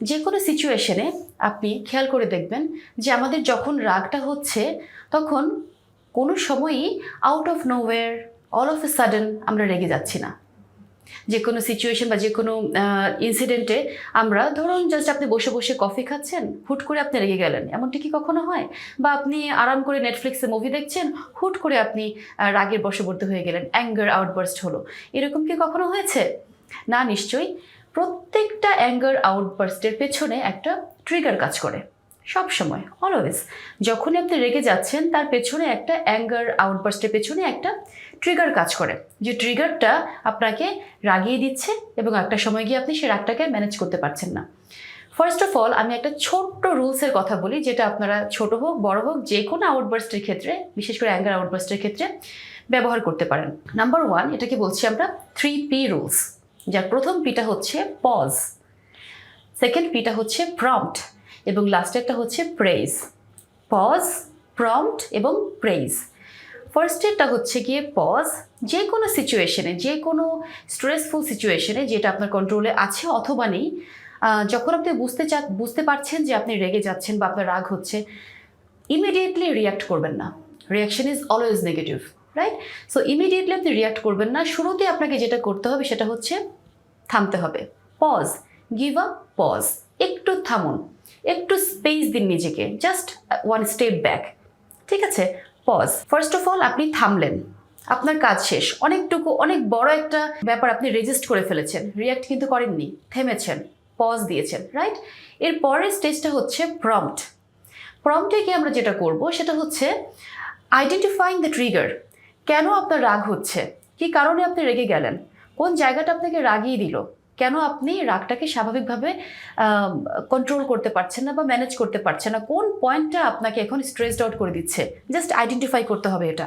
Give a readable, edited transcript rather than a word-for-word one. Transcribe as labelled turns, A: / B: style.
A: যে কোনো সিচুয়েশনে আপনি খেয়াল করে দেখবেন যে আমাদের যখন রাগটা হচ্ছে তখন কোনো সময়ই out of nowhere all of a sudden আমরা রেগে যাচ্ছি না। যে কোনো সিচুয়েশন বা যে কোনো ইনসিডেন্টে আমরা ধরুন জাস্ট আপনি বসে বসে কফি খাচ্ছেন, হুট করে আপনি রেগে গেলেন, এমনটি কি কখনো হয়? বা আপনি আরাম করে নেটফ্লিক্সে মুভি দেখছেন, হুট করে আপনি রাগের বশবর্তী হয়ে গেলেন, অ্যাঙ্গার আউটবার্স্ট হলো, এরকম কি কখনো হয়েছে? না, নিশ্চয়ই। প্রত্যেকটা অ্যাঙ্গার আউটবার্স্টের পেছনে একটা ট্রিগার কাজ করে, সব সময়, অলওয়েজ। যখনই আপনি রেগে যাচ্ছেন তার পেছনে একটা অ্যাঙ্গার আউটবার্স্টের পেছনে একটা ট্রিগার কাজ করে, যে ট্রিগারটা আপনাকে রাগিয়ে দিচ্ছে এবং একটা সময় গিয়ে আপনি সেই রাগটাকে ম্যানেজ করতে পারছেন না। ফার্স্ট অফ অল আমি একটা ছোট্ট রুলসের কথা বলি, যেটা আপনারা ছোট হোক বড় হোক যে কোনো আউটবার্স্টের ক্ষেত্রে, বিশেষ করে অ্যাঙ্গার আউটবার্স্টের ক্ষেত্রে ব্যবহার করতে পারেন। নাম্বার 1, এটাকে বলছি আমরা 3P রুলস, যার প্রথম পিটা হচ্ছে পজ, সেকেন্ড পিটা হচ্ছে প্রম্পট এবং লাস্টেরটা হচ্ছে প্রেইজ। পজ, প্রম্পট এবং প্রেইজ। ফার্স্টেরটা হচ্ছে গিয়ে পজ। যে কোনো সিচুয়েশনে, যে কোনো স্ট্রেসফুল সিচুয়েশনে যেটা আপনার কন্ট্রোলে আছে অথবা নেই, যখন আপনি বুঝতে পারছেন যে আপনি রেগে যাচ্ছেন বা আপনার রাগ হচ্ছে, ইমিডিয়েটলি রিয়াক্ট করবেন না। Reaction is always negative, right? So immediately আপনি রিয়াক্ট করবেন না। শুরুতে আপনাকে যেটা করতে হবে সেটা হচ্ছে থামতে হবে। পজ, গিভ আ পজ, একটু থামুন, একটু স্পেস দিন নিজেকে, জাস্ট 1 স্টেপ ব্যাক। ঠিক আছে? পজ। ফার্স্ট অফ অল আপনি থামলেন, আপনার কাজ শেষ, অনেক বড় একটা ব্যাপার আপনি রেজিস্ট করে ফেলেছেন, রিয়াক্ট কিন্তু করেননি, থেমেছেন, পজ দিয়েছেন, রাইট? এর পরের স্টেজটা হচ্ছে প্রম্পট। প্রম্পটে গিয়ে আমরা যেটা করব সেটা হচ্ছে আইডেন্টিফাইং দ্য ট্রিগার। কেন আপনার রাগ হচ্ছে, কি কারণে আপনি রেগে গেলেন, কোন জায়গাটা আপনাকে রাগিয়ে দিল, কেন আপনি রাগটাকে স্বাভাবিকভাবে কন্ট্রোল করতে পারছেন না বা ম্যানেজ করতে পারছেন না, কোন পয়েন্টটা আপনাকে এখন স্ট্রেসড আউট করে দিচ্ছে, জাস্ট আইডেন্টিফাই করতে হবে এটা।